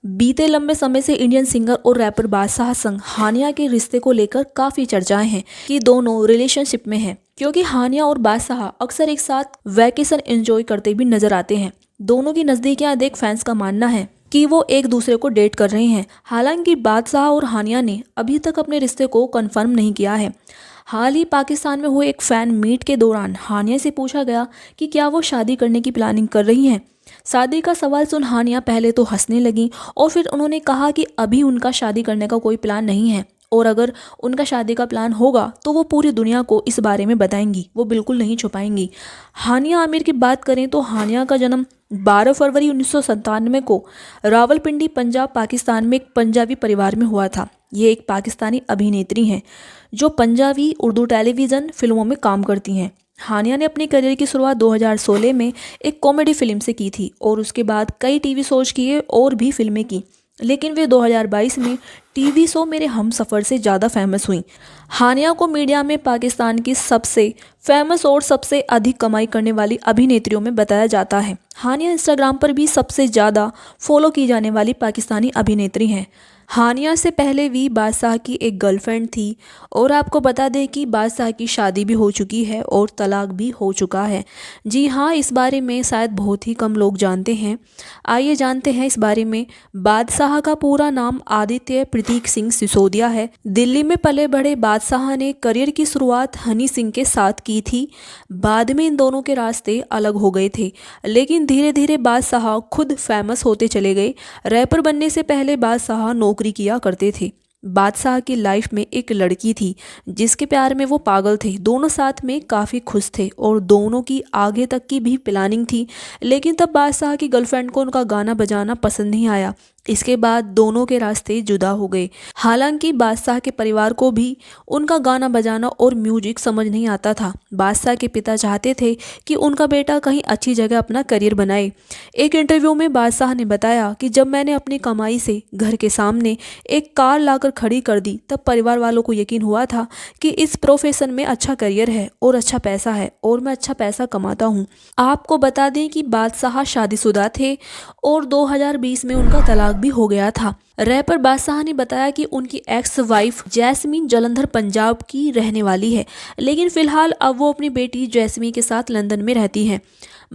बीते लंबे समय से इंडियन सिंगर और रैपर बादशाह संग हानिया के रिश्ते को लेकर काफी चर्चाएं हैं कि दोनों रिलेशनशिप में हैं, क्योंकि हानिया और बादशाह अक्सर एक साथ वैकेशन एंजॉय करते भी नजर आते हैं। दोनों की नजदीकियां देख फैंस का मानना है कि वो एक दूसरे को डेट कर रहे हैं। हालांकि बादशाह और हानिया ने अभी तक अपने रिश्ते को कंफर्म नहीं किया है। हाल ही पाकिस्तान में हुए एक फैन मीट के दौरान हानिया से पूछा गया कि क्या वो शादी करने की प्लानिंग कर रही हैं। शादी का सवाल सुन हानिया पहले तो हंसने लगी और फिर उन्होंने कहा कि अभी उनका शादी करने का कोई प्लान नहीं है, और अगर उनका शादी का प्लान होगा तो वो पूरी दुनिया को इस बारे में बताएंगी, वो बिल्कुल नहीं छुपाएंगी। हानिया आमिर की बात करें तो हानिया का जन्म 12 फरवरी 1997 को रावलपिंडी पंजाब पाकिस्तान में एक पंजाबी परिवार में हुआ था। ये एक पाकिस्तानी अभिनेत्री हैं जो पंजाबी उर्दू टेलीविज़न फिल्मों में काम करती हैं। हानिया ने अपने करियर की शुरुआत 2016 में एक कॉमेडी फिल्म से की थी और उसके बाद कई टीवी शोज किए और भी फिल्में की, लेकिन वे 2022 में टीवी शो मेरे हमसफ़र से ज़्यादा फेमस हुई। हानिया को मीडिया में पाकिस्तान की सबसे फेमस और सबसे अधिक कमाई करने वाली अभिनेत्रियों में बताया जाता है। हानिया इंस्टाग्राम पर भी सबसे ज़्यादा फॉलो की जाने वाली पाकिस्तानी अभिनेत्री हैं। हानिया से पहले भी बादशाह की एक गर्लफ्रेंड थी, और आपको बता दें कि बादशाह की शादी भी हो चुकी है और तलाक भी हो चुका है। जी हाँ, इस बारे में शायद बहुत ही कम लोग जानते हैं। आइए जानते हैं इस बारे में। बादशाह का पूरा नाम आदित्य प्रतीक सिंह सिसोदिया है। दिल्ली में पले बढ़े बादशाह ने करियर की शुरुआत हनी सिंह के साथ की थी। बाद में इन दोनों के रास्ते अलग हो गए थे, लेकिन धीरे धीरे बादशाह खुद फेमस होते चले गए। रैपर बनने से पहले बादशाह नौकरी किया करते थे। बादशाह की लाइफ में एक लड़की थी जिसके प्यार में वो पागल थे। दोनों साथ में काफ़ी खुश थे और दोनों की आगे तक की भी प्लानिंग थी, लेकिन तब बादशाह की गर्लफ्रेंड को उनका गाना बजाना पसंद नहीं आया। इसके बाद दोनों के रास्ते जुदा हो गए। हालांकि बादशाह के परिवार को भी उनका गाना बजाना और म्यूजिक समझ नहीं आता था। बादशाह के पिता चाहते थे कि उनका बेटा कहीं अच्छी जगह अपना करियर बनाए। एक इंटरव्यू में बादशाह ने बताया कि जब मैंने अपनी कमाई से घर के सामने एक कार लाकर खड़ी कर दी, तब परिवार वालों को यकीन हुआ था कि इस प्रोफेशन में अच्छा करियर है और अच्छा पैसा है और मैं अच्छा पैसा कमाता हूँ। आपको बता दें कि बादशाह शादीशुदा थे और 2020 में उनका तलाक भी हो गया था। रैपर बादशाह ने बताया कि उनकी ex wife jasmine Jalandhar Punjab की रहने वाली है, लेकिन फिलहाल अब वो अपनी बेटी जैस्मीन के साथ लंदन में रहती हैं।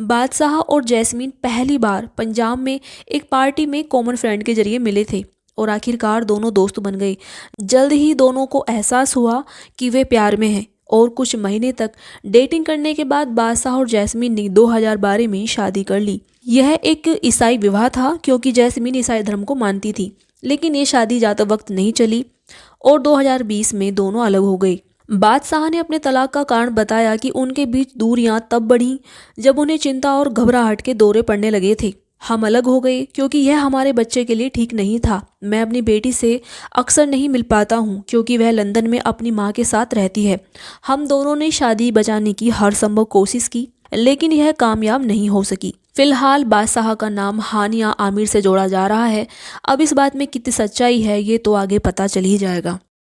बादशाह और जैस्मीन पहली बार पंजाब में एक पार्टी में कॉमन फ्रेंड के जरिए मिले थे और आखिरकार दोनों दोस्त बन गए। जल्द ही दोनों को एहसास हुआ कि वे प्यार में हैं और कुछ महीने तक डेटिंग करने के बाद बादशाह और जैस्मीन ने 2012 में शादी कर ली। यह एक ईसाई विवाह था क्योंकि जैस्मीन ईसाई धर्म को मानती थी, लेकिन ये शादी ज़्यादा वक्त नहीं चली और 2020 में दोनों अलग हो गए। बादशाह ने अपने तलाक का कारण बताया कि उनके बीच दूरियां तब बढ़ीं जब उन्हें चिंता और घबराहट के दौरे पड़ने लगे थे। हम अलग हो गए क्योंकि यह हमारे बच्चे के लिए ठीक नहीं था। मैं अपनी बेटी से अक्सर नहीं मिल पाता हूँ क्योंकि वह लंदन में अपनी माँ के साथ रहती है। हम दोनों ने शादी बचाने की हर संभव कोशिश की, लेकिन यह कामयाब नहीं हो सकी। फिलहाल बादशाह का नाम हानिया आमिर से जोड़ा जा रहा है। अब इस बात में कितनी सच्चाई है ये तो आगे पता चल ही जाएगा।